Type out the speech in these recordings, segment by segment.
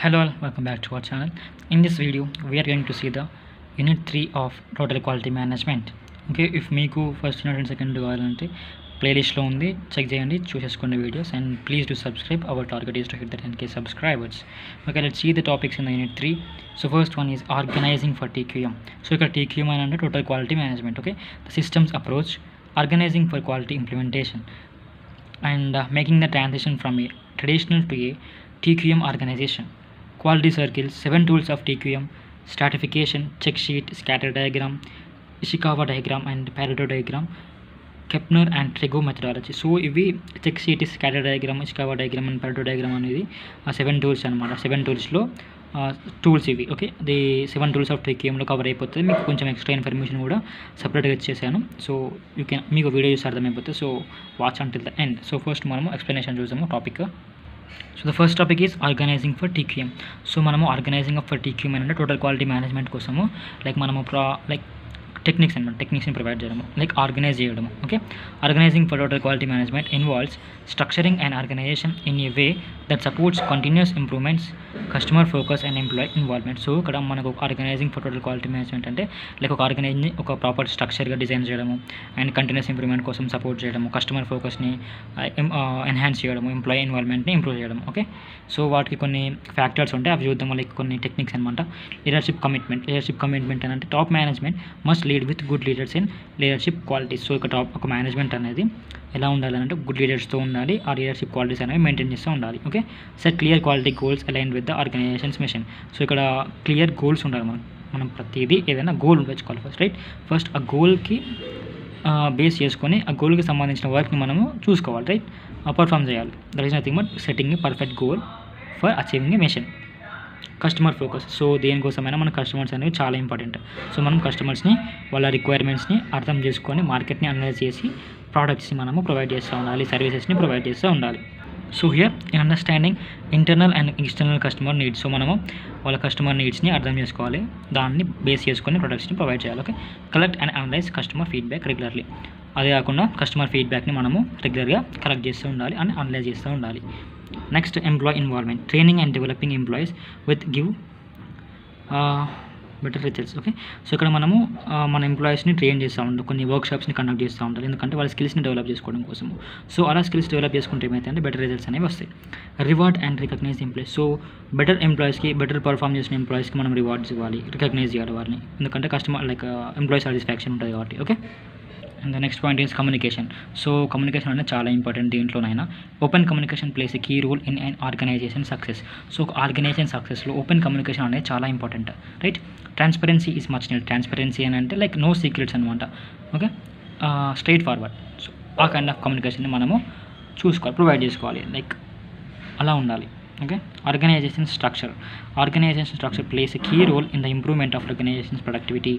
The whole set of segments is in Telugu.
Hello all, welcome back to our channel. In this video we are going to see the unit 3 of total quality management. Okay, if meeku first unit and second కావాలంటే playlist లో ఉంది, చెక్ చేయండి, చూసేసుకోండి videos, and please do subscribe. Our target is to hit the 10k subscribers. Okay, let's see the topics in the unit 3. So first one is organizing for TQM. So ఇక్కడ TQM అంటే total quality management. Okay, the systems approach, organizing for quality implementation, and making the transition from a traditional to a TQM organization. Quality circles, 7 tools of TQM, stratification, check sheet, scatter diagram, Ishikawa diagram, and Pareto diagram, Kepner and Trego methodology. So ఇవి check sheet, scatter diagram, Ishikawa diagram and Pareto diagram అనేది 7 టూల్స్ అనమాట. 7 టూల్స్లో టూల్స్ ఇవి. ఓకే, ది 7 టూల్స్ ఆఫ్ TQMలో కవర్ అయిపోతుంది. మీకు కొంచెం ఎక్స్ట్రా ఇన్ఫర్మేషన్ కూడా సపరేట్గా ఇచ్చేసాను. సో యూ కెన్, మీకు వీడియో చూసి అర్థమైపోతుంది. So watch until the end. So first మనము ఎక్స్ప్లెనేషన్ చూసాము topic. So the first topic is organising for TQM. So మనము ఆర్గనైజింగ్ ఫర్ TQM అంటే టోటల్ క్వాలిటీ మేనేజ్మెంట్ కోసము మనము టెక్నిక్స్ అనమాట, టెక్నిక్స్ని ప్రొవైడ్ చేయడము, ఆర్గనైజ్ చేయడము. Okay, organising for total quality management involves structuring and organisation in a way that supports continuous improvements, customer focus and employee involvement. So ఇక్కడ మనకు organising for total quality management అంటే ఒక ఆర్గనైజ్ని ఒక ప్రాపర్ స్ట్రక్చర్గా డిజైన్ చేయడము, అండ్ కంటిన్యూస్ ఇంప్రూవ్మెంట్ కోసం సపోర్ట్ చేయడము, కస్టమర్ ఫోకస్ని ఎన్హాన్స్ చేయడము, ఎంప్లాయీ ఇన్వాల్వ్మెంట్ని ఇంప్రూవ్ చేయడం. ఓకే, సో వాటికి కొన్ని ఫ్యాక్టర్స్ ఉంటాయి, అవి చూద్దాం. కొన్ని టెక్నిక్స్ అనమాట. లీడర్షిప్ కమిట్మెంట్ అని అంటే top management must lead with good leaders in leadership qualities. So ఇక్కడ ఒక మేనేజ్మెంట్ అనేది ఎలా ఉండాలంటే గుడ్ లీడర్స్తో ఉండాలి, ఆ లీడర్షిప్ క్వాలిటీస్ అనేవి మెయింటైన్ చేస్తూ ఉండాలి. Okay, set clear quality goals align with the organisation's mission. So ఇక్కడ క్లియర్ గోల్స్ ఉండాలి. మనం ప్రతిదీ ఏదైనా గోల్ పెంచుకోవాలి ఫస్ట్, రైట్? ఫస్ట్ ఆ గోల్కి బేస్ చేసుకొని ఆ గోల్కి సంబంధించిన వర్క్ని మనము చూసుకోవాలి, రైట్? పర్ఫామ్ చేయాలి. That is nothing but setting a perfect goal for achieving a mission. Customer focus. So దేనికోసమైనా మన కస్టమర్స్ అనేవి చాలా ఇంపార్టెంట్. సో మనం కస్టమర్స్ని, వాళ్ళ రిక్వైర్మెంట్స్ని అర్థం చేసుకొని మార్కెట్ని అనలైజ్ చేసి ప్రోడక్ట్స్ని మనము ప్రొవైడ్ చేస్తూ ఉండాలి, సర్వీసెస్ని ప్రొవైడ్ చేస్తూ ఉండాలి. So here understanding internal and external customer needs. So మనము వాళ్ళ కస్టమర్ నీడ్స్ని అర్థం చేసుకోవాలి, దాన్ని బేస్ చేసుకొని ప్రొడక్ట్స్ని ప్రొవైడ్ చేయాలి. Okay, collect and analyse customer feedback regularly. అదే కాకుండా కస్టమర్ ఫీడ్బ్యాక్ని మనము రెగ్యులర్గా కలెక్ట్ చేస్తూ ఉండాలి అండ్ అనలైజ్ చేస్తూ ఉండాలి. Next, employee involvement, training and developing employees with give better results. Okay, so ఇక్కడ మనము మన ఎంప్లాయీస్ని ట్రైన్ చేస్తూ ఉంటాం, కొన్ని వర్క్షాప్స్ని కండక్ట్ చేస్తూ ఉంటారు, ఎందుకంటే వాళ్ళ స్కిల్స్ని డెవలప్ చేసుకోవడం కోసము. సో అలా స్కిల్స్ డెవలప్ చేసుకుంటే ఏమైతే అంటే బెటర్ రిజల్ట్స్ అనేవి వస్తాయి. Reward and recognise employees. So better ఎంప్లాయీస్కి, బెటర్ పర్ఫామ్ చేసిన ఎంప్లాయీస్కి మనం రివార్డ్స్ ఇవ్వాలి, రికగ్నైజ్ చేయాలి వారిని, ఎందుకంటే కస్టమర్ ఎంప్లాయీ సాటిస్ఫాక్షన్ ఉంటుంది కాబట్టి. Okay, and the next point is communication. So communication అనేది చాలా ఇంపార్టెంట్ దీంట్లోనైనా. Open communication plays a key role in and organisation success. So organisation సక్సెస్లో ఓపెన్ కమ్యూనికేషన్ అనేది చాలా important, right? Transparency is much need. Transparency అని అంటే నో సీక్రెట్స్ అనమాట. Okay, straightforward. సో ఆ కైండ్ ఆఫ్ కమ్యూనికేషన్ని మనము చూసుకోవాలి, ప్రొవైడ్ చేసుకోవాలి, అలా ఉండాలి. Okay, organisation structure plays key role in the improvement of organisations productivity.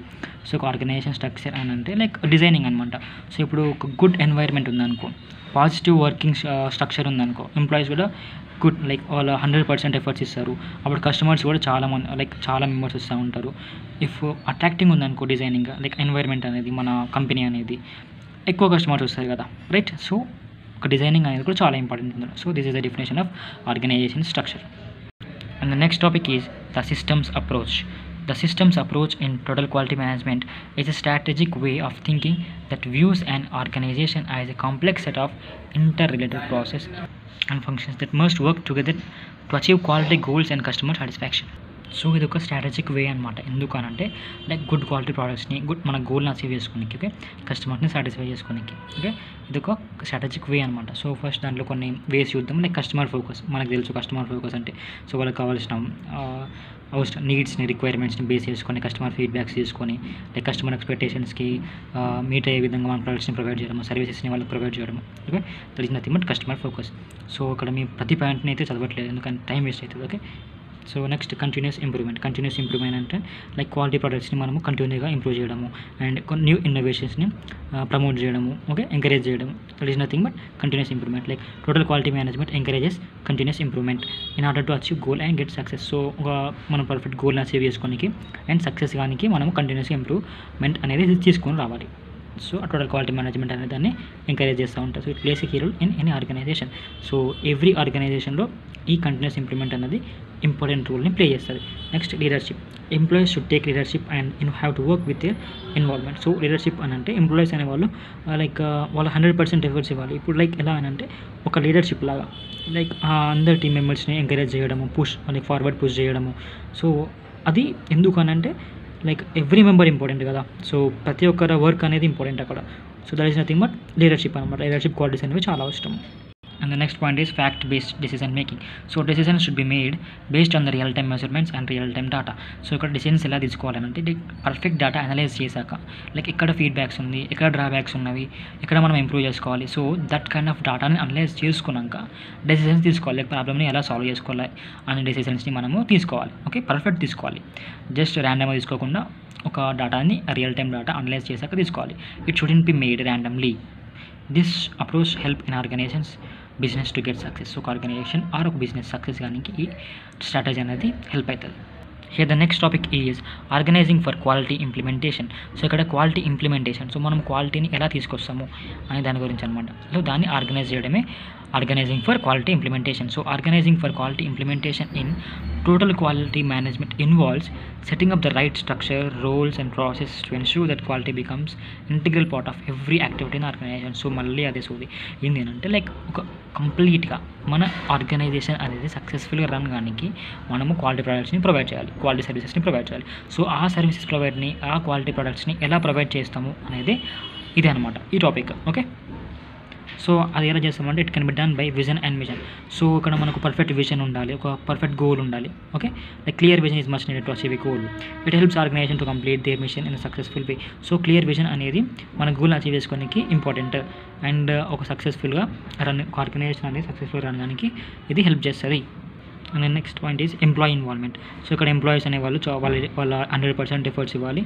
So ఒక ఆర్గనైజేషన్ స్ట్రక్చర్ అని అంటే డిజైనింగ్ అనమాట. సో ఇప్పుడు ఒక గుడ్ ఎన్వైర్న్మెంట్ ఉందనుకో, పాజిటివ్ వర్కింగ్ స్ట్రక్చర్ ఉందనుకో, ఎంప్లాయీస్ కూడా గుడ్ వాళ్ళ 100% ఎఫర్ట్స్ ఇస్తారు. అప్పుడు కస్టమర్స్ కూడా చాలా మెంబర్స్ వస్తూ ఉంటారు. ఇఫ్ అట్రాక్టింగ్ ఉందనుకో డిజైనింగ్, ఎన్వైర్న్మెంట్ అనేది, మన కంపెనీ అనేది, ఎక్కువ కస్టమర్స్ వస్తారు కదా, రైట్? సో ఒక డిజైనింగ్ అనేది కూడా చాలా ఇంపార్టెంట్ ఉంది. So this is the definition of organisation structure. And the next topic is the systems approach. The systems approach in total quality management is a strategic way of thinking that views an organization as a complex set of interrelated processes and functions that must work together to achieve quality goals and customer satisfaction. So ఇది ఒక స్ట్రాటజిక్ వే అనమాట. ఎందుకనంటే గుడ్ క్వాలిటీ ప్రోడక్ట్స్ని, మన గోల్ని అచీవ్ చేసుకోనికి, ఓకే, కస్టమర్ని సాటిస్ఫై చేసుకోనికి. ఓకే, ఇది ఒక స్ట్రాటజిక్ వే అనమాట. సో ఫస్ట్ దాంట్లో కొన్ని వేస్ చూద్దాం. Customer focus. మనకు తెలుసు కస్టమర్ ఫోకస్ అంటే, సో వాళ్ళకి కావాల్సిన నీడ్స్ని, రిక్వైర్మెంట్స్ని బేస్ చేసుకొని కస్టమర్ ఫీడ్బ్యాక్స్ తీసుకొని కస్టమర్ ఎక్స్పెక్టేషన్స్కి మీట్ అయ్యే విధంగా మన ప్రొడక్ట్స్ని ప్రొవైడ్ చేయడము, సర్వీసెస్ని వాళ్ళకి ప్రొవైడ్ చేయడము. Okay, that is nothing but customer focus. So ఇక్కడ మీ ప్రతి పాయింట్ని అయితే చదవట్లేదు, ఎందుకంటే టైం వేస్ట్ అవుతుంది. Okay, so next continuous improvement అంటే క్వాలిటీ ప్రొడక్ట్స్ని మనము కంటిన్యూగా ఇంప్రూవ్ చేయడము అండ్ కొన్ని న్యూ ఇన్నోవేషన్స్ని ప్రమోట్ చేయడము. ఓకే, ఎంకరేజ్ చేయడం. That is nothing but continuous improvement. Total quality management encourages continuous improvement in order to achieve goal and get success. So మనం పర్ఫెక్ట్ గోల్ని అచీవ్ చేసుకోనికి అండ్ సక్సెస్ కానీ మనము కంటిన్యూస్ ఇంప్రూవ్మెంట్ అనేది తీసుకొని రావాలి. సో ఆ టోటల్ క్వాలిటీ మేనేజ్మెంట్ అనే దాన్ని ఎంకరేజ్ చేస్తూ ఉంటారు. So it plays a key role in any organisation. So every ఆర్గనైజేషన్లో ఈ కంటిన్యూస్ ఇంప్రూవ్మెంట్ అనేది ఇంపార్టెంట్ రోల్ని ప్లే చేస్తుంది. Next leadership. Employees should take leadership and have to work with their involvement. So leadership అని అంటే ఎంప్లాయీస్ అనేవాళ్ళు వాళ్ళు 100% ఎఫర్ట్స్ ఇవ్వాలి. ఇప్పుడు ఎలా అని అంటే ఒక లీడర్షిప్ లాగా అందరు టీమ్ మెంబర్స్ని ఎంకరేజ్ చేయడము, ఫార్వర్డ్ పుష్ చేయడము. సో అది ఎందుకు అని అంటే ఎవ్రీ మెంబర్ ఇంపార్టెంట్ కదా. సో ప్రతి ఒక్కరి వర్క్ అనేది ఇంపార్టెంట్ అక్కడ. So that is nothing but leadership అనమాట. లీడర్షిప్ క్వాలిటీస్ అనేవి చాలా అవసరం. And the next point is fact-based decision making. So decisions should be made based on the real-time measurements and real-time data. So ఇక్కడ డిసిషన్స్ ఎలా తీసుకోవాలంటే పర్ఫెక్ట్ డేటా అనలైజ్ చేశాక ఇక్కడ ఫీడ్బ్యాక్స్ ఉంది, ఎక్కడ డ్రాబ్యాక్స్ ఉన్నవి, ఎక్కడ మనం ఇంప్రూవ్ చేసుకోవాలి. సో దట్ కైండ్ ఆఫ్ డేటాని అనలైజ్ చేసుకున్నాక డెసిషన్స్ తీసుకోవాలి. ప్రాబ్లమ్ని ఎలా సాల్వ్ చేసుకోవాలి అనే డెసిషన్స్ని మనము తీసుకోవాలి. ఓకే, పర్ఫెక్ట్ తీసుకోవాలి. జస్ట్ ర్యాండమ్గా తీసుకోకుండా ఒక డేటాని రియల్ టైమ్ డేటా అనలైజ్ చేశాక తీసుకోవాలి. It shouldn't be made randomly. This approach help in organisation's business to get success. ఒక ఆర్గనైజేషన్ ఆర్ ఒక బిజినెస్ సక్సెస్ కానీ ఈ స్ట్రాటజీ అనేది హెల్ప్ అవుతుంది. Here the next topic is organising for quality implementation. So ఇక్కడ క్వాలిటీ ఇంప్లిమెంటేషన్. సో మనం క్వాలిటీని ఎలా తీసుకొస్తాము అనే దాని గురించి అనమాట. సో దాన్ని ఆర్గనైజ్ చేయడమే organising for quality implementation. So organising for quality implementation in total quality management involves setting up the right structure, roles and process to ensure that quality becomes integral part of every activity in organisation. So మళ్ళీ అదే సోది ఏంటంటే ఒక కంప్లీట్గా మన ఆర్గనైజేషన్ అనేది సక్సెస్ఫుల్గా రన్ కానికి మనము క్వాలిటీ ప్రోడక్ట్స్ని ప్రొవైడ్ చేయాలి, క్వాలిటీ సర్వీసెస్ని ప్రొవైడ్ చేయాలి. సో ఆ సర్వీసెస్ ప్రొవైడ్ని, ఆ క్వాలిటీ ప్రోడక్ట్స్ని ఎలా ప్రొవైడ్ చేస్తాము అనేది ఇదే అనమాట ఈ టాపిక్. ఓకే, సో అది ఎలా చేస్తామంటే it can be done by vision and mission. So ఇక్కడ మనకు పర్ఫెక్ట్ విజన్ ఉండాలి, ఒక పర్ఫెక్ట్ గోల్ ఉండాలి. Okay, clear vision is must needed to achieve a goal. It helps organisation to complete their mission in successful way. So clear vision అనేది మన గోల్ని అచీవ్ చేసుకోవడానికి ఇంపార్టెంట్ అండ్ ఒక సక్సెస్ఫుల్గా ఆర్గనైజేషన్ అనేది సక్సెస్ఫుల్గా రన్డానికి ఇది హెల్ప్ చేస్తుంది. And next point is employee involvement. So ఇక్కడ ఎంప్లాయీస్ అనేవాళ్ళు వాళ్ళ 100% ఎఫర్ట్స్ ఇవ్వాలి.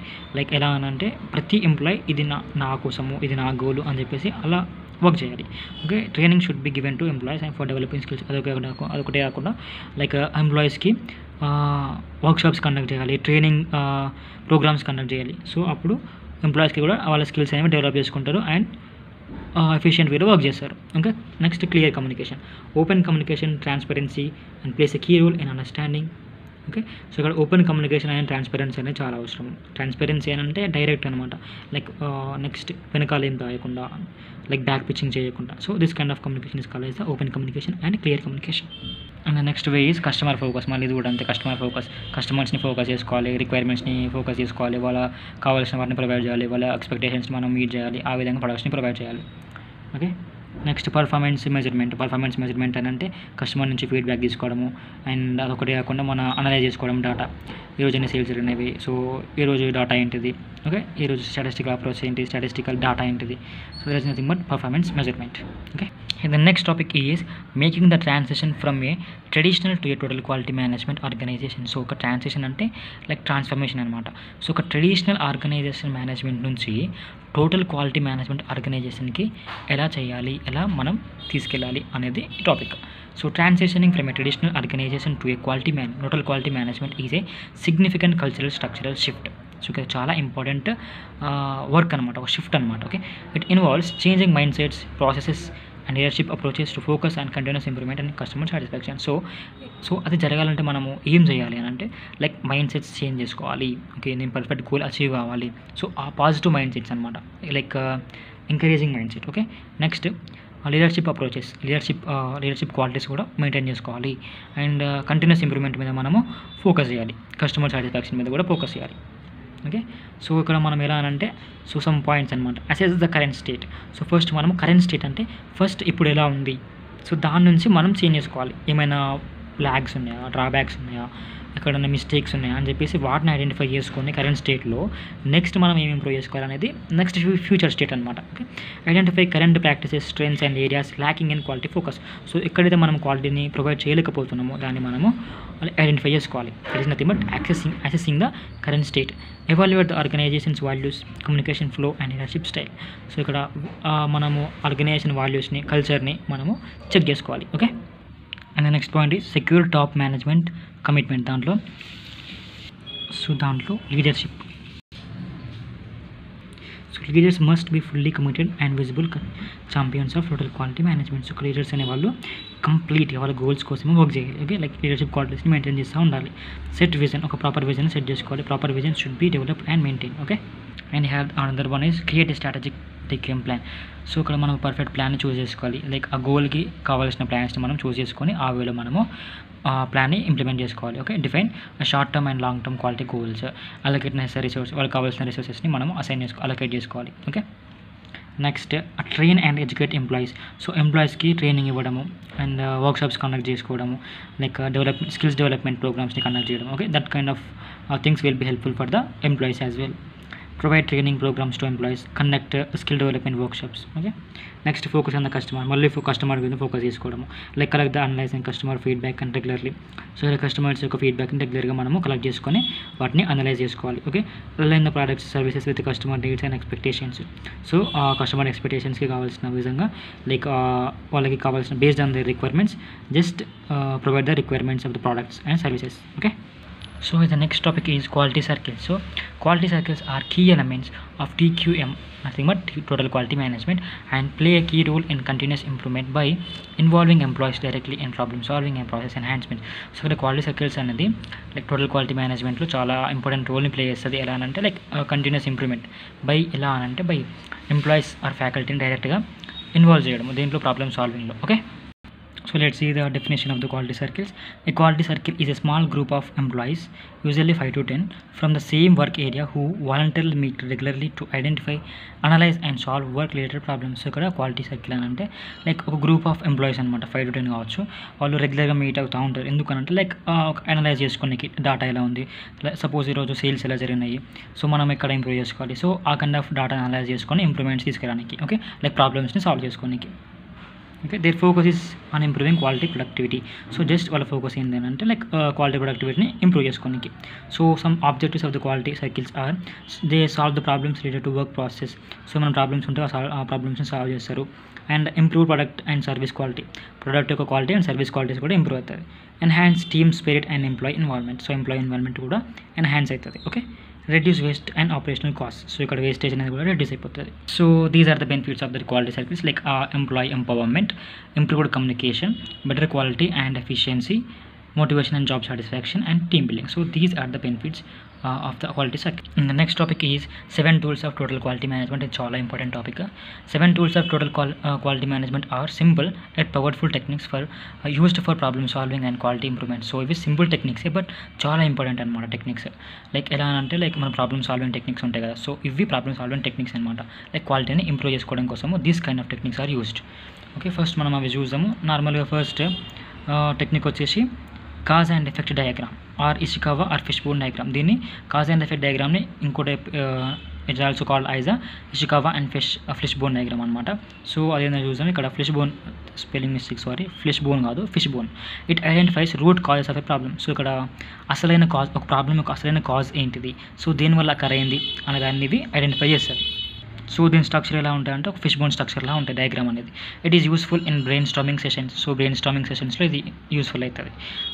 ఎలా అని అంటే ప్రతి ఎంప్లాయీ ఇది నా కోసము, ఇది నా గోలు అని చెప్పేసి అలా వర్క్ చేయాలి. Okay, training should be given to employees and for developing skills. అదొకటే కాకుండా ఎంప్లాయీస్కి వర్క్షాప్స్ కండక్ట్ చేయాలి, ట్రైనింగ్ ప్రోగ్రామ్స్ కండక్ట్ చేయాలి. సో అప్పుడు ఎంప్లాయీస్కి కూడా వాళ్ళ స్కిల్స్ అనేవి డెవలప్ చేసుకుంటారు అండ్ ఎఫిషియెంట్ వేలో వర్క్ చేస్తారు. Okay, next clear communication. Open communication, transparency and plays a key role in understanding. Okay, so ఇక్కడ ఓపెన్ కమ్యూనికేషన్ అండ్ ట్రాన్స్పరెన్సీ అనేది చాలా అవసరం. ట్రాన్స్పరెన్సీ అని అంటే డైరెక్ట్ అనమాట, నెక్స్ట్ వెనకాల ఏం దాయకుండా, బ్యాక్ పిచ్చింగ్ చేయకుండా. So this kind of communication is called as the open communication and clear communication. And next way is customer focus. మళ్ళీ ఇది కూడా అంతే, కస్టమర్ ఫోకస్. కస్టమర్స్ని ఫోకస్ చేసుకోవాలి, రిక్వైర్మెంట్స్ని ఫోకస్ చేసుకోవాలి, వాళ్ళ కావాల్సిన వాటిని ప్రొవైడ్ చేయాలి, వాళ్ళ ఎక్స్పెక్టేషన్స్ మనం మీట్ చేయాలి, ఆ విధంగా ప్రొడక్ట్స్ని ప్రొవైడ్ చేయాలి. ఓకే, నెక్స్ట్ పర్ఫార్మెన్స్ మెజర్మెంట్ అని అంటే కస్టమర్ నుంచి ఫీడ్బ్యాక్ తీసుకోవడము అండ్ అదొకటి కాకుండా మన అనలైజ్ చేసుకోవడం డేటా. ఈరోజు ఎన్ని సేల్స్ జరిగినవి, సో ఈరోజు డేటా ఏంటిది, ఓకే, ఈరోజు స్టాటిస్టికల్ అప్రోచ్ ఏంటి, స్టాటిస్టికల్ డేటా ఏంటిది. So there is nothing but performance measurement. Okay, the next topic is making the transition from a traditional to a total quality management organisation. So ఒక ట్రాన్సిషన్ అంటే ట్రాన్స్ఫర్మేషన్ అనమాట. సో ఒక ట్రెడిషనల్ ఆర్గనైజేషన్ మేనేజ్మెంట్ నుంచి టోటల్ క్వాలిటీ మేనేజ్మెంట్ ఆర్గనైజేషన్కి ఎలా చేయాలి, ఎలా మనం తీసుకెళ్ళాలి అనేది ఈ topic. So transitioning from a traditional organisation to a total quality management is a significant cultural structural shift. So ఇక్కడ చాలా ఇంపార్టెంట్ వర్క్ అనమాట, ఒక షిఫ్ట్ అనమాట. Okay, it involves changing mind sets, processes and leadership approaches to focus and continuous improvement and customer satisfaction. So అది జరగాలంటే మనము ఏం చేయాలి అని అంటే మైండ్ సెట్స్ చేంజ్ చేసుకోవాలి. ఓకే, నేను పర్ఫెక్ట్ గోల్ అచీవ్ కావాలి. సో ఆ పాజిటివ్ మైండ్ సెట్స్ అనమాట, encouraging mind set. Okay, next leadership approaches, leadership qualities కూడా మెయింటైన్ చేసుకోవాలి అండ్ కంటిన్యూస్ ఇంప్రూవ్మెంట్ మీద మనము ఫోకస్ చేయాలి, కస్టమర్ సాటిస్ఫాక్షన్ మీద కూడా ఫోకస్ చేయాలి. ఓకే, సో ఇక్కడ మనం ఎలా అంటే సమ్ పాయింట్స్ అనమాట. Assess the current state. So first మనము కరెంట్ స్టేట్ అంటే ఫస్ట్ ఇప్పుడు ఎలా ఉంది, సో దాని నుంచి మనం చేంజ్ చేసుకోవాలి. ఏమైనా లాగ్స్ ఉన్నాయా, డ్రాబ్యాక్స్ ఉన్నాయా, ఎక్కడైనా మిస్టేక్స్ ఉన్నాయా అని చెప్పేసి వాటిని ఐడెంటిఫై చేసుకొని కరెంట్ స్టేట్లో నెక్స్ట్ మనం ఏం ఇంప్రూవ్ చేసుకోవాలనేది నెక్స్ట్ ఫ్యూచర్ స్టేట్ అనమాట. Okay, identify current practices, strengths and areas lacking and quality focus. So ఎక్కడైతే మనం క్వాలిటీని ప్రొవైడ్ చేయలేకపోతున్నామో దాన్ని మనము ఐడెంటిఫై చేసుకోవాలి. It is nothing but assessing the current state. Evaluate the organisation's values, communication flow and leadership style. So ఇక్కడ మనము ఆర్గనైజేషన్ వాల్యూస్ని, కల్చర్ని మనము చెక్ చేసుకోవాలి. Okay, and next point is secure top management commitment. దాంట్లో leadership. So leaders must be fully committed and visible champions of total quality management. So leaders అనే వాళ్ళు కంప్లీట్గా వాళ్ళ గోల్స్ కోసమే వర్క్ చేయాలి. ఓకే, లైక్ లీడర్షిప్ క్వాలిటీస్ని మెయింటైన్ చేస్తూ ఉండాలి. సెట్ విజన్, ఒక ప్రాపర్ విజన్ సెట్ చేసుకోవాలి. Proper vision should be developed and maintain. Okay, and have another one is create a strategic game plan. So ఇక్కడ మనం పర్ఫెక్ట్ ప్లాన్ని చూస్ చేసుకోవాలి. లైక్ ఆ గోల్కి కావాల్సిన ప్లాన్స్ని మనం చూస్ చేసుకొని ఆ వేలో మనము ప్లాన్ని ఇంప్లిమెంట్ చేసుకోవాలి. Okay, define short term and long term quality goals, allocate necessary resource, వాళ్ళకి కావాల్సిన రిసోర్సెస్ని మనం అలొకేట్ చేసుకోవాలి. Okay, next train and educate employees. So ఎంప్లాయీస్కి ట్రైనింగ్ ఇవ్వడము అండ్ వర్క్షాప్స్ కండక్ట్ చేసుకోవడము, లైక్ స్కిల్స్ డెవలప్మెంట్ ప్రోగ్రామ్స్ని కండక్ట్ చేయడం. Okay, that kind of things will be helpful for the employees as well. Provide training programs to employees, conduct skill development workshops. Okay, next focus on the customer. మళ్ళీ కస్టమర్ మీద ఫోకస్ చేసుకోవడము, like collect the analysing customer feedback and regularly. So ఇలా కస్టమర్స్ యొక్క ఫీడ్బ్యాక్ని రెగ్యులర్గా మనము కలెక్ట్ చేసుకొని వాటిని అనలైజ్ చేసుకోవాలి. Okay, align the products services with customer needs and expectations. So ఆ కస్టమర్ ఎక్స్పెక్టేషన్స్కి కావాల్సిన విధంగా లైక్ వాళ్ళకి కావాల్సిన based on the requirements just provide the requirements of the products and services. Okay, so the next topic is quality circles. So quality circles are key elements of TQM, nothing but total quality management, and play a key role in continuous improvement by involving employees directly in problem solving and process enhancement. So ఇక్కడ క్వాలిటీ సర్కిల్స్ అనేది లైక్ టోటల్ క్వాలిటీ మేనేజ్మెంట్లో చాలా ఇంపార్టెంట్ రోల్ని ప్లే చేస్తుంది. ఎలా అంటే లైక్ కంటిన్యూస్ ఇంప్రూవ్మెంట్ బై ఎలా అంటే బై ఎంప్లాయీస్ ఆర్ ఫ్యాకల్టీని డైరెక్ట్గా ఇన్వాల్వ్ చేయడం దీంట్లో ప్రాబ్లమ్ సాల్వింగ్లో. Okay, so let's see the definition of the quality circles. A quality circle is a small group of employees, usually 5 to 10, from the same work area who voluntarily meet regularly to identify, analyze and solve work related problems. So ఇక్కడ క్వాలిటీ సర్కిల్ అని అంటే లైక్ ఒక గ్రూప్ ఆఫ్ ఎంప్లాయీస్ అనమాట, 5 to 10 కావచ్చు. వాళ్ళు రెగ్యులర్గా మీట్ అవుతూ ఉంటారు. ఎందుకనంటే లైక్ అనలైజ్ చేసుకోనికి డేటా ఎలా ఉంది, సపోజ్ ఈరోజు సేల్స్ ఎలా జరిగినాయి, సో మనం ఎక్కడ ఇంప్రూవ్ చేసుకోవాలి. సో ఆ కైండ్ ఆఫ్ డేటా అనలైజ్ చేసుకొని ఇంప్రూవ్మెంట్స్ తీసుకురానికి. ఓకే, లైక్ ప్రాబ్లమ్స్ని సాల్వ్ చేసుకోనికి. Okay, their focus is on improving quality productivity. So just వాళ్ళ ఫోకస్ ఏంటంటే లైక్ క్వాలిటీ ప్రొడక్టివిటీని ఇంప్రూవ్ చేసుకోనికి. So some objectives of the quality circles are they solve the problems related to work process. So మన ప్రాబ్లమ్స్ ఉంటే ఆ ప్రాబ్లమ్స్ని సాల్వ్ చేస్తారు. And improve product and service quality, product యొక్క క్వాలిటీ అండ్ సర్వీస్ క్వాలిటీస్ కూడా ఇంప్రూవ్ అవుతుంది. Enhance team spirit and employee involvement. So employee involvement కూడా ఎన్హాన్స్ అవుతుంది. Okay, reduce waste and operational costs. So ఇక్కడ వేస్టేజ్ అనేది కూడా రెడ్యూస్ అయిపోతుంది. So these are the benefits of the quality circles, like employee empowerment, improved communication, better quality and efficiency, motivation and job satisfaction and team building. So these are the benefits of the quality circle. And the next topic is 7 tools of total quality management. It's చాలా important topic. 7 tools of total quality management are simple yet powerful techniques for used for problem solving and quality improvement. So ఇవి సింపుల్ టెక్నిక్స్ బట్ చాలా ఇంపార్టెంట్ అనమాట టెక్నిక్స్. లైక్ ఎలా అంటే లైక్ మన ప్రాబ్లమ్ సాల్వింగ్ టెక్నిక్స్ ఉంటాయి కదా, సో ఇవి ప్రాబ్లమ్ సాల్వింగ్ టెక్నిక్స్ అనమాట. లైక్ క్వాలిటీని ఇంప్రూవ్ చేసుకోవడం కోసము these kind of techniques are used. Okay, first మనం అవి చూద్దాము. నార్మల్గా ఫస్ట్ టెక్నిక్ వచ్చేసి cause and effect diagram or Ishikawa or fish bone diagram. దీన్ని కాజ్ అండ్ ఎఫెక్ట్ డయాగ్రామ్ని ఇంకోటి it's also called as Ishikawa and fish bone diagram అనమాట. సో అదేంటో చూసాం ఇక్కడ fish bone spelling mistake, sorry, fish bone కాదు fish bone. It identifies root causes of a problem. So ఇక్కడ అసలైన కాజ్, ఒక ప్రాబ్లమ్ యొక్క అసలైన కాజ్ ఏంటిది, సో దేనివల్ల అకర్ అయింది అనే దాన్ని ఇవి ఐడెంటిఫై చేస్తుంది. సో దీని స్ట్రక్చర్ ఎలా ఉంటాయంటే ఒక ఫిష్ బోన్ స్ట్రక్చర్లా ఉంటుంది డయాగ్రామ్ అనేది. It is useful in brainstorming sessions. So brainstorming సెషన్స్లో ఇది యూస్ఫుల్ అవుతుంది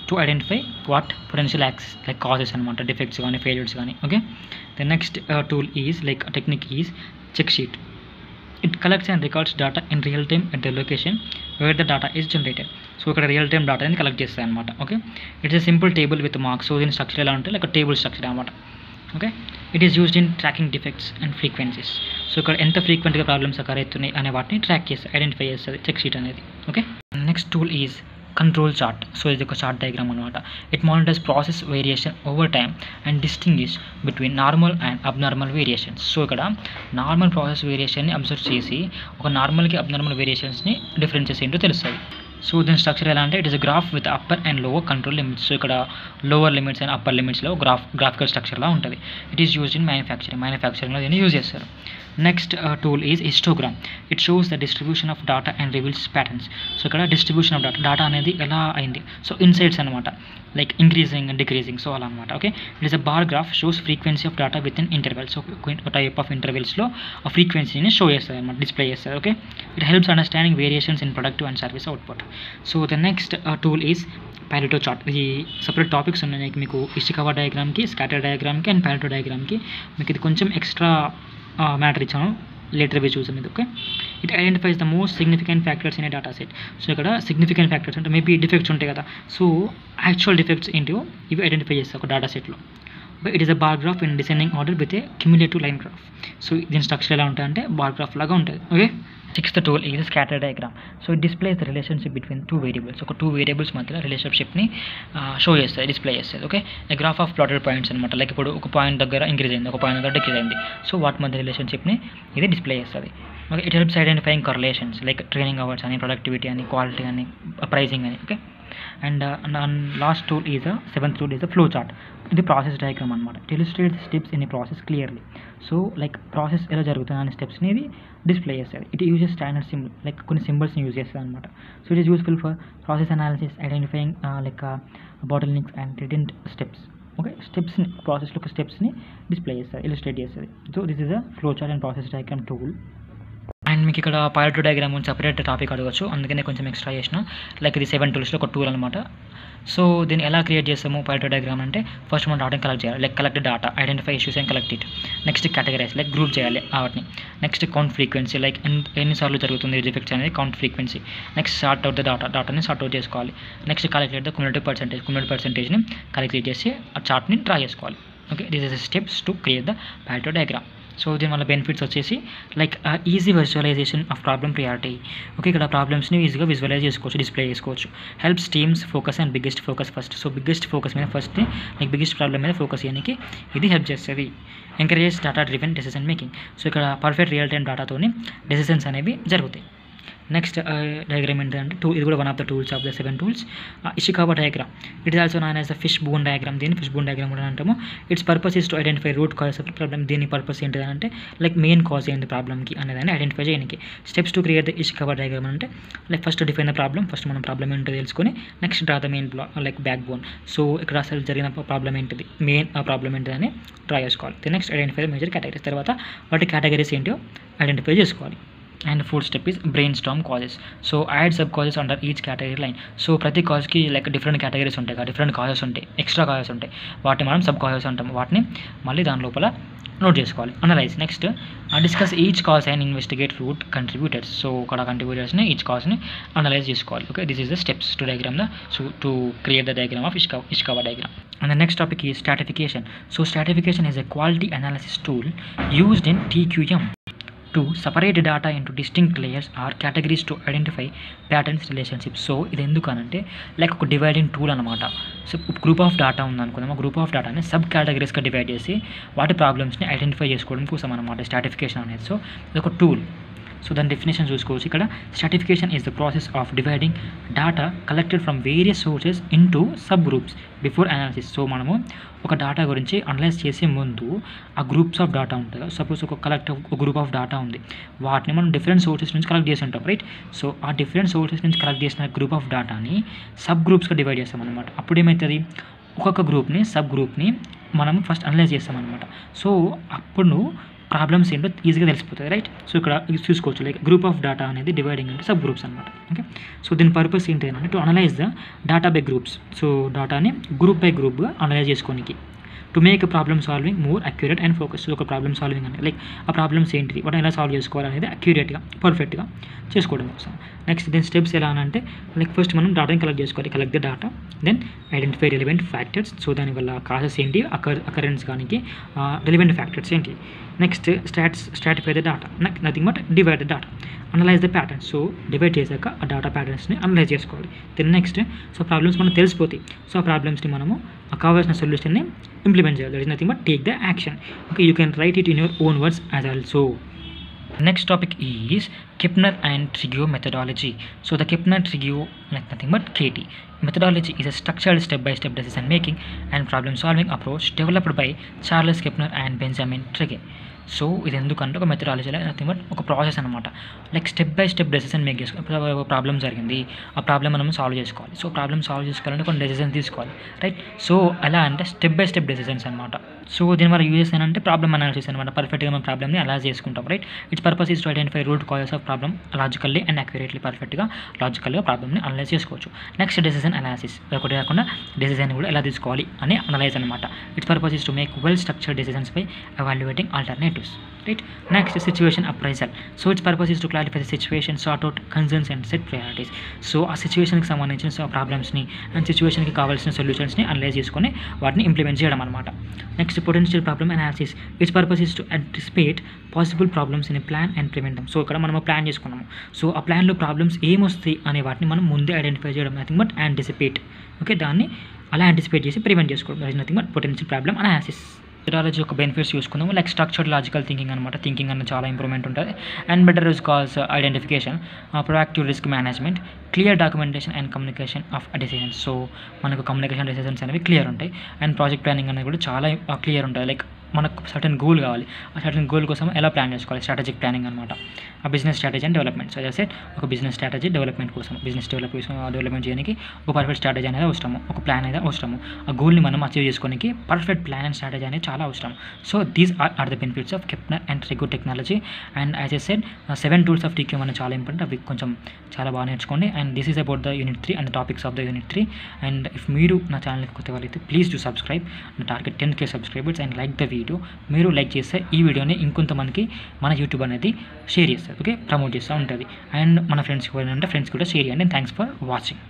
to identify what potential access like causes అనమాట, డిఫెక్ట్స్ కానీ ఫెయిల్యూర్స్ కానీ. Okay, the next tool is like technique is check sheet. It collects and records data in real time at the location where the data is generated. So ఇక్కడ రియల్ టైమ్ డేటా అనేది కలెక్ట్ చేస్తాయి అనమాట. Okay, it's a simple table with marks. So దీని స్ట్రక్చర్ ఎలా ఉంటుంది లైక్ టేబుల్ స్ట్రక్చర్ అనమాట. Okay, it is used in tracking defects and frequencies. So ఇక్కడ ఎంత ఫ్రీక్వెంట్గా ప్రాబ్లమ్స్ అకర్ అవుతున్నాయి అనే వాటిని ట్రాక్ చేస్తుంది, ఐడెంటిఫై చేస్తుంది చెక్ షీట్ అనేది. Okay, next tool is control chart. So ఇది ఒక చార్ట్ డయాగ్రామ్ అనమాట. It monitors process variation over time and distinguish between normal and abnormal variations. So ఇక్కడ నార్మల్ ప్రాసెస్ వేరియేషన్ని అబ్జర్వ్ చేసి ఒక నార్మల్కి అబ్నార్మల్ వేరియేషన్స్ని డిఫరెన్సెస్ ఏంటో తెలుస్తుంది. సో దీని స్ట్రక్చర్ ఎలా అంటే it is graph with upper and lower control limits. So ఇక్కడ లోవర్ లిమిట్స్ అండ్ అప్పర్ లిమిట్స్లో గ్రాఫికల్ స్ట్రక్చర్లా ఉంటుంది. ఇట్ ఈస్ యూజ్డ్ ఇన్ మ్యానుఫ్యాక్చరింగ్లో దీన్ని యూజ్ చేస్తారు. Next tool is histogram. It shows the distribution of data and reveals patterns. So ఇక్కడ డిస్ట్రిబ్యూషన్ ఆఫ్ డేటా అనేది ఎలా అయింది, సో ఇన్సైట్స్ అనమాట, like increasing and decreasing, so అలా అనమాట. Okay, it is a bar graph shows frequency of data with in intervals. So ఒక టైప్ ఆఫ్ ఇంటర్వెల్స్లో ఆ ఫ్రీక్వెన్సీని షో చేస్తుంది అనమాట, డిస్ప్లే చేస్తుంది. Okay, it helps understanding variations in productive and service output. So the next tool is Pareto chart. ఇది సపరేట్ టాపిక్స్ ఉన్నాయి మీకు ఇషికావా డయాగ్రామ్కి, స్కాటర్ డయాగ్రామ్కి అండ్ ప్యారెటో డయాగ్రామ్కి. మీకు ఇది కొంచెం ఎక్స్ట్రా మ్యాటర్ ఇచ్చాను, లేటర్ చూస్ అనేది. Okay, it identifies the most significant factors in a data set. So ఇక్కడ సిగ్నిఫికెంట్ ఫ్యాక్టర్స్ అంటే మేబీ డిఫెక్ట్స్ ఉంటాయి కదా, సో యాక్చువల్ డిఫెక్ట్స్ ఏంటో ఇవి ఐడెంటిఫై చేస్తాయి ఒక డేటా సెట్లో. But it is a bar graph in descending order with a cumulative line graph. So దీని స్ట్రక్చర్ ఎలా ఉంటాయంటే బార్ గ్రాఫ్ లాగా ఉంటుంది. Okay, sixth tool is scatter diagram. So it displays the relationship between two variables. ఒక టూ వేరియబుల్స్ మధ్యలో రిలేషన్షిప్ని షో చేస్తుంది, డిస్ప్లే చేస్తుంది. Okay, a graph of plotted points అనమాట. లైక్ ఇప్పుడు ఒక పాయింట్ దగ్గర ఇంక్రీజ్ అయింది, ఒక పాయింట్ దగ్గర డిక్రీజ్ అయింది. సో వాటి మధ్య రిలేషన్షిప్ని ఇది డిస్ప్లే చేస్తుంది. Okay, it helps identifying correlations like training hours అని, ప్రొడక్టివిటీ అని, క్వాలిటీ అని, ప్రైసింగ్ అని. Okay, and last tool is seventh tool is flow chart. ఇది ప్రాసెస్ డయాగ్రామ్ అనమాట. ఇట్ ఇలిస్ట్రేట్స్ స్టెప్స్ ఇన్ ఈ process clearly. So like process ఎలా జరుగుతుంది అనే స్టెప్స్ని ఇది డిస్ప్లే చేస్తుంది. It uses standard symbol like కొన్ని సింబల్స్ని యూజ్ చేస్తుంది అనమాట. So it is useful for process analysis, identifying like bottle నిక్స్ and రిటెంట్ steps. Okay, స్టెప్స్ని ప్రాసెస్లో స్టెప్స్ని డిస్ప్లే చేస్తుంది, ఇలిస్ట్రేట్ చేస్తుంది. So this is a flow chart and process diagram tool. And మీకు ఇక్కడ పైలట్ డయాగ్రామ్ సపరేట్ టాపిక్ అడగచ్చు, అందుకనే కొంచెం ఎక్స్ట్రా చేసిన. లైక్ ఇది 7 టూల్స్లో ఒక టూల్ అనమాట. సో దీన్ని ఎలా క్రియేట్ చేస్తాము పైలట్ డయాగ్రామ్ అంటే, ఫస్ట్ మనం డాటాని కలెక్ట్ చేయాలి, like collect data, identify issues and collect it. Next categorize like group చేయాలి వాటిని. నెక్స్ట్ కౌంట్ ఫ్రీక్వెన్సీ లైక్ ఎన్నిసార్లు జరుగుతుంది డిఫెక్ట్స్ అనేది count frequency. Next sort out the డాటాని సార్ట్ అవుట్ చేసుకోవాలి. నెక్స్ట్ క్యాలిక్యులేట్ ద క్యుములేటివ్ పర్సెంటేజ్ని క్యాలిక్యులేట్ చేసి ఆ చార్ట్ని డ్రా చేసుకోవాలి. Okay, this is steps to create the pilot diagram. So దీనివల్ల బెనిఫిట్స్ వచ్చేసి like easy visualisation of problem priority. Okay, ఇక్కడ ప్రాబ్లమ్స్ని ఈజీగా విజువలైజ్ చేసుకోవచ్చు, డిస్ప్లే చేసుకోవచ్చు. Helps teams focus and biggest focus first. So biggest focus మీద ఫస్ట్ లైక్ బిగ్గెస్ట్ ప్రాబ్లమ్ మీద ఫోకస్ చేయడానికి ఇది హెల్ప్ చేస్తుంది. Encourage data driven decision making. So ఇక్కడ పర్ఫెక్ట్ రియల్ టైమ్ డేటాతోని డెసిషన్స్ అనేవి జరుగుతాయి. నెక్స్ట్ డయాగ్రామ్ ఏంటంటే ఇది కూడా one of the tools of the 7 tools, Ishikawa diagram. It is also known as the fish bone diagram. దీన్ని ఫిష్ బోన్ డయాగ్రామ్ కూడా అంటాము. It's purpose is to identify root cause of problem. దీని పర్పస్ ఏంటంటే లైక్ మెయిన్ కాజ్ ఏంటి ప్రాబ్లమ్కి అనేదాన్ని ఐడెంటిఫై చేయడానికి. Steps to create the Ishikawa diagram అంటే like first define the problem. First మనం ప్రాబ్లమ్ ఏంటో తెలుసుకొని next draw the main like back bone. So ఇక్కడ అసలు జరిగిన ప్రాబ్లమ్ ఏంటిది, మెయిన్ ప్రాబ్లమ్ ఏంటిదని డ్రా చేసుకోవాలి. Next identify the major categories. తర్వాత వాటి కేటగిరీస్ ఏంటో ఐడెంటిఫై చేసుకోవాలి. And fourth step is brain Storm causes. So add sub causes under each category line. So ప్రతి కాజ్కి లైక్ డిఫరెంట్ కేటగిరీస్ ఉంటాయి కదా, డిఫరెంట్ కాజెస్ ఉంటాయి, ఎక్స్ట్రా కాజెస్ ఉంటాయి. వాటిని మనం సబ్ కాజెస్ అంటాము. వాటిని మళ్ళీ దాని లోపల నోట్ చేసుకోవాలి. Analyze. Next discuss each cause and investigate root contributors. So ఇక్కడ కంట్రిబ్యూటర్స్ని ఈచ్ కాజ్ని అనలైజ్ చేసుకోవాలి. Okay, this is the steps to diagram to create the diagram of Ishikawa diagram. And the next topic is stratification. So stratification is a quality analysis tool used in TQM to separate data into distinct layers or categories to identify patterns, relationships. So ఇది ఎందుకనంటే లైక్ ఒక డివైడింగ్ టూల్ అనమాట. సో గ్రూప్ ఆఫ్ డేటా ఉందనుకుందాం, గ్రూప్ ఆఫ్ డేటాని సబ్ కేటగిరీస్గా డివైడ్ చేసి వాటి ప్రాబ్లమ్స్ని ఐడెంటిఫై చేసుకోవడం కోసం అనమాట స్ట్రాటిఫికేషన్ అనేది. సో ఇది ఒక టూల్. సో దాని డెఫినేషన్ చూసుకోవచ్చు. ఇక్కడ stratification is the process of dividing data collected from various sources into sub groups before analysis. So మనము ఒక డేటా గురించి అనలైజ్ చేసే ముందు ఆ గ్రూప్స్ ఆఫ్ డేటా ఉంటుంది. సపోజ్ ఒక గ్రూప్ ఆఫ్ డేటా ఉంది, వాటిని మనం డిఫరెంట్ సోర్సెస్ నుంచి కలెక్ట్ చేసి ఉంటాం, రైట్. సో ఆ డిఫరెంట్ సోర్సెస్ నుంచి కలెక్ట్ చేసిన గ్రూప్ ఆఫ్ డేటాని సబ్ గ్రూప్స్గా డివైడ్ చేస్తాం అనమాట. అప్పుడు ఏమవుతుంది, ఒక్కొక్క గ్రూప్ని సబ్ గ్రూప్ని మనం ఫస్ట్ అనలైజ్ చేస్తాం అనమాట. సో అప్పుడు ప్రాబ్లమ్స్ ఏంటో ఈజీగా తెలిసిపోతుంది, రైట్. సో ఇక్కడ చూసుకోవచ్చు లైక్ గ్రూప్ ఆఫ్ డేటా అనేది డివైడింగ్ అంటే సబ్ గ్రూప్స్ అనమాట. ఓకే, సో దీని పర్పస్ ఏంటి అంటే to analyse the data by groups. So డేటాని గ్రూప్ బై గ్రూప్గా అనలైజ్ చేసుకోనికి, to make problem solving more accurate and focus. ఒక ప్రాబ్లమ్ సాల్వింగ్ అంటే లైక్ ఆ ప్రాబ్లమ్స్ ఏంటిది, వాటిని ఎలా సాల్వ్ చేసుకోవాలనేది అక్యురేట్గా పర్ఫెక్ట్గా చేసుకోవడం కోసం. నెక్స్ట్ దీని స్టెప్స్ ఎలా అంటే లైక్ ఫస్ట్ మనం డేటాని కలెక్ట్ చేసుకోవాలి, collect the data, then identify relevant factors. So దానివల్ల కాజెస్ ఏంటి, అకరెన్స్ కానీ రిలవెంట్ ఫ్యాక్టర్స్ ఏంటి. Next stratify the data, nothing but divide the data, analyze the patterns. So divide చేశాక ఆ డేటా ప్యాటర్న్స్ని అనలైజ్ చేసుకోవాలి. దెన్ నెక్స్ట్ సో ప్రాబ్లమ్స్ మనకు తెలిసిపోతాయి. సో ఆ ప్రాబ్లమ్స్ని మనము కావాల్సిన సొల్యూషన్ని ఇంప్లిమెంట్ చేయాలి. That is nothing but take the action. Okay, you can write it in your own words as also. Next topic is Kepner and Trigio methodology. So the Kepner-Trigio, like nothing but KT methodology, is a structured step-by-step decision making and problem solving approach developed by Charles Kepner and Benjamin Trigio. So ఇది ఎందుకంటే ఒక మెథడాలజీ నథింగ్ బట్ ఒక ప్రాసెస్ అనమాట. Like step by step decision make చేసుకోవాలి. ఒక ప్రాబ్లం జరిగింది, ఆ ప్రాబ్లం మనం సాల్వ్ చేసుకోవాలి. సో ప్రాబ్లం సాల్వ్ చేసుకోవాలంటే కొన్ని డెసిషన్ తీసుకోవాలి, రైట్. సో ఎలా అంటే స్టెప్ బై స్టెప్ డెసిషన్స్ అనమాట. సో దీనివల్ల యూజెస్ ఏంటంటే ప్రాబ్లమ్ అనాలిసిస్ అనమాట. పర్ఫెక్ట్గా మనం ప్రాబ్లమ్ని అలా చేసుకుంటాం, right. It's purpose is to identify root causes of problem logically and accurately. పర్ఫెక్ట్గా లాజికల్గా ప్రాబ్లమ్ని అనలైజ్ చేసుకోవచ్చు. నెక్స్ట్ డెసిషన్ అనాలిసిస్, ఒకటి కాకుండా డెసిషన్ కూడా ఎలా తీసుకోవాలి అని అనలైజ్ అనమాట. It's purpose is to make well structured decisions by evaluating alternatives. right? Next is situation appraisal. So its purpose is to clarify the situation, sort out concerns and set priorities. So ఆ సిచ్యువేషన్కి సంబంధించిన ప్రాబ్లమ్స్ని అండ్ సిచ్యువేషన్కి కావాల్సిన సొల్యూషన్స్ని అనలైజ్ చేసుకొని వాటిని ఇంప్లిమెంట్ చేయడం అనమాట. Next potential problem analysis. Its purpose is to anticipate possible problems in plan and prevent them. So ఇక్కడ మనం ప్లాన్ చేసుకున్నాము. సో ఆ ప్లాన్లో ప్రాబ్లమ్స్ ఏమొస్తాయి అనే వాటిని మనం ముందే ఐడెంటిఫై చేయడం, నథింగ్ బట్ యాంటిసిపేట్. ఓకే, దాన్ని అలా యాంటిసిపేట్ చేసి ప్రివెంట్ చేసుకోవడం, that is nothing but potential problem analysis. Methodology యొక్క బెనిఫిట్స్ చూసుకుందాము. లైక్ స్ట్రక్చర్డ్ లాజికల్ థింకింగ్ అనమాట. థింకింగ్ అన్న చాలా ఇంప్రూవ్మెంట్ ఉంటుంది. And better risk calls identification, proactive risk management, clear documentation and communication of decisions. So మనకు కమ్యూనికేషన్ డెసిషన్స్ అనేవి క్లియర్ ఉంటాయి. అండ్ ప్రాజెక్ట్ ప్లానింగ్ అనేది కూడా చాలా క్లియర్ ఉంటుంది. లైక్ మనకు సర్టన్ గోల్ కావాలి, ఆ సర్టన్ గోల్ కోసం ఎలా ప్లాన్ చేసుకోవాలి, స్ట్రాటజిక్ ప్లానింగ్ అనమాట. ఆ business strategy and development. So set ఒక బిజినెస్ స్ట్రాటజీ డెవలప్మెంట్ కోసం, బిజినెస్ డెవలప్మెంట్ చేయడానికి ఒక పర్ఫెక్ట్ స్ట్రాటజీ అనేది అవసరము, ఒక ప్లాన్ అనేది అవసరము. ఆ గోల్ని మనం అచీవ్ చేసుకోవడానికి పర్ఫెక్ట్ ప్లాన్ అండ్ స్ట్రాటజీ అనేది చాలా అవసరం. So these are the benefits of Kepner and Tregoe technology. And as a said 7 tools of TQ అనేది చాలా ఇంపార్టెంట్. అవి కొంచెం చాలా బాగా నేర్చుకోండి. And this is about the unit 3 and the topics of the unit 3. And if మీరు నా ఛానల్కి కొత్త వాళ్ళైతే ప్లీజ్ డూ సబ్స్క్రైబ్. నా target 10K subscribers. And like the video. మీరు లైక్ చేస్తే ఈ వీడియోని ఇంకొంతమందికి మన యూట్యూబ్ అనేది షేర్ చేస్తారు, ఓకే, ప్రమోట్ చేస్తూ ఉంటుంది. అండ్ మన ఫ్రెండ్స్కి అంటే ఫ్రెండ్స్ కూడా షేర్ చేయండి. Thanks for watching.